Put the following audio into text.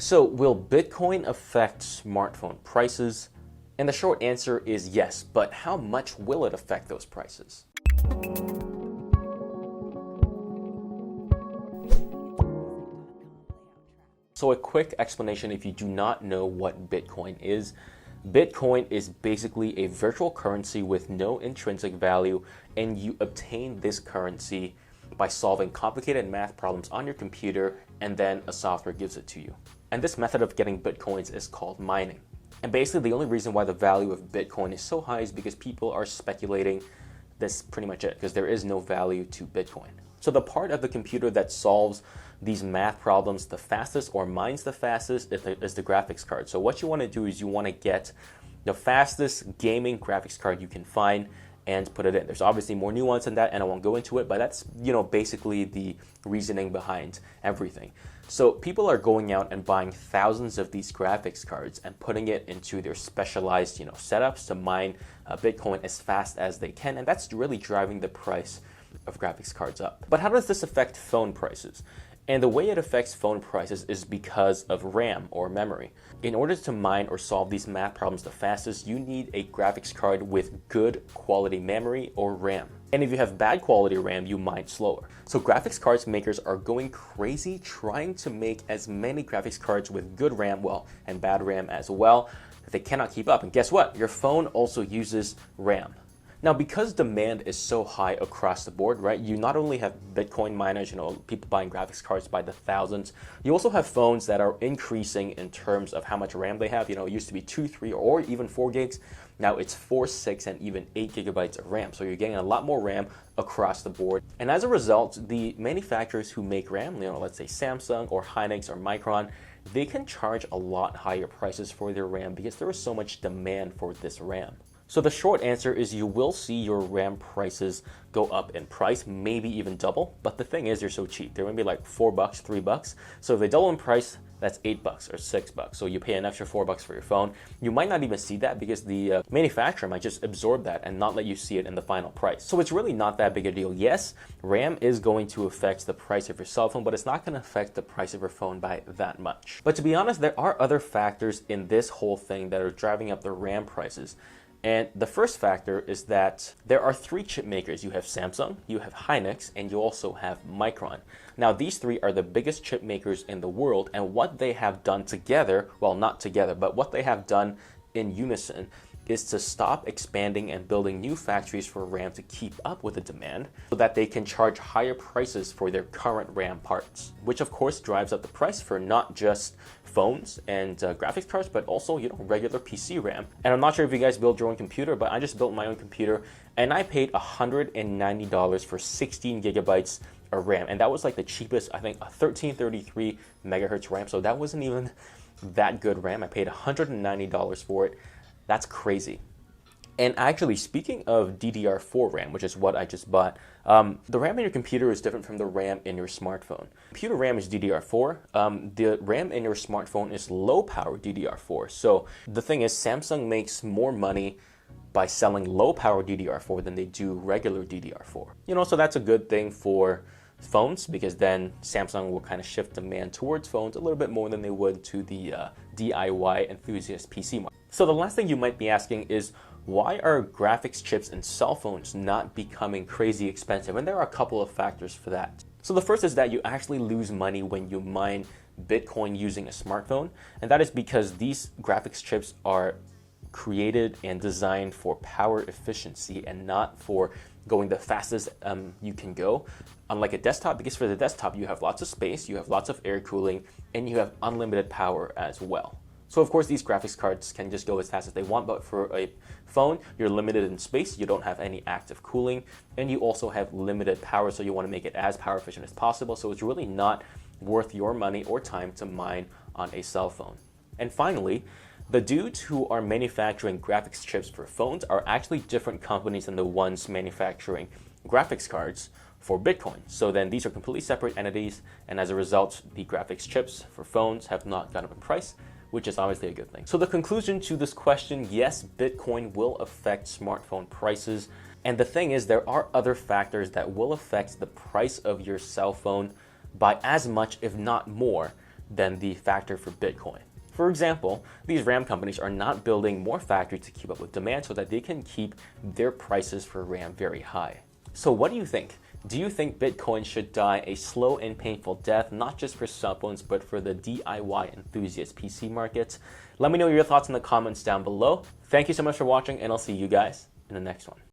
So will Bitcoin affect smartphone prices? And the short answer is yes, but how much will it affect those prices? So a quick explanation if you do not know what Bitcoin is. Bitcoin is basically a virtual currency with no intrinsic value, and you obtain this currency by solving complicated math problems on your computer, and then a software gives it to you. And this method of getting Bitcoins is called mining. And basically the only reason why the value of Bitcoin is so high is because people are speculating. That's pretty much it, because there is no value to Bitcoin. So the part of the computer that solves these math problems the fastest or mines the fastest is the graphics card. So what you want to do is you want to get the fastest gaming graphics card you can find and put it in. There's obviously more nuance in that, and I won't go into it, but that's, basically the reasoning behind everything. So people are going out and buying thousands of these graphics cards and putting it into their specialized, setups to mine Bitcoin as fast as they can, and that's really driving the price of graphics cards up. But how does this affect phone prices? And the way it affects phone prices is because of RAM or memory. In order to mine or solve these math problems the fastest, you need a graphics card with good quality memory or RAM. And if you have bad quality RAM, you mine slower. So graphics cards makers are going crazy trying to make as many graphics cards with good RAM, and bad RAM as well, that they cannot keep up. And guess what? Your phone also uses RAM. Now, because demand is so high across the board, right, you not only have Bitcoin miners, people buying graphics cards by the thousands, you also have phones that are increasing in terms of how much RAM they have. It used to be 2, 3, or even 4 gigs. Now it's 4, 6, and even 8 gigabytes of RAM. So you're getting a lot more RAM across the board. And as a result, the manufacturers who make RAM, let's say Samsung or Hynix or Micron, they can charge a lot higher prices for their RAM because there is so much demand for this RAM. So the short answer is you will see your RAM prices go up in price, maybe even double. But the thing is, they're so cheap. They're going to be like $4, $3. So if they double in price, that's $8 or $6. So you pay an extra $4 for your phone. You might not even see that because the manufacturer might just absorb that and not let you see it in the final price. So it's really not that big a deal. Yes, RAM is going to affect the price of your cell phone, but it's not going to affect the price of your phone by that much. But to be honest, there are other factors in this whole thing that are driving up the RAM prices. And the first factor is that there are 3 chip makers. You have Samsung, you have Hynix, and you also have Micron. Now, these 3 are the biggest chip makers in the world, and what they have done together, not together, but what they have done in unison is to stop expanding and building new factories for RAM to keep up with the demand so that they can charge higher prices for their current RAM parts, which of course drives up the price for not just phones and graphics cards, but also, regular PC RAM. And I'm not sure if you guys build your own computer, but I just built my own computer and I paid $190 for 16 gigabytes of RAM. And that was like the cheapest, I think, a 1333 megahertz RAM. So that wasn't even that good RAM. I paid $190 for it. That's crazy. And actually, speaking of DDR4 RAM, which is what I just bought, the RAM in your computer is different from the RAM in your smartphone. Computer RAM is DDR4. The RAM in your smartphone is low power DDR4. So the thing is, Samsung makes more money by selling low power DDR4 than they do regular DDR4. So that's a good thing for phones, because then Samsung will kind of shift demand towards phones a little bit more than they would to the DIY enthusiast PC market. So the last thing you might be asking is, why are graphics chips in cell phones not becoming crazy expensive? And there are a couple of factors for that. So the first is that you actually lose money when you mine Bitcoin using a smartphone, and that is because these graphics chips are created and designed for power efficiency and not for going the fastest you can go, unlike a desktop, because for the desktop you have lots of space, you have lots of air cooling, and you have unlimited power as well. So of course these graphics cards can just go as fast as they want, but for a phone, you're limited in space, you don't have any active cooling, and you also have limited power, so you want to make it as power efficient as possible. So it's really not worth your money or time to mine on a cell phone. And finally, the dudes who are manufacturing graphics chips for phones are actually different companies than the ones manufacturing graphics cards for Bitcoin. So then these are completely separate entities, and as a result, the graphics chips for phones have not gone up in price, which is obviously a good thing. So the conclusion to this question, yes, Bitcoin will affect smartphone prices. And the thing is, there are other factors that will affect the price of your cell phone by as much, if not more, than the factor for Bitcoin. For example, these RAM companies are not building more factories to keep up with demand so that they can keep their prices for RAM very high. So what do you think? Do you think Bitcoin should die a slow and painful death, not just for cell phones, but for the DIY enthusiast PC market? Let me know your thoughts in the comments down below. Thank you so much for watching, and I'll see you guys in the next one.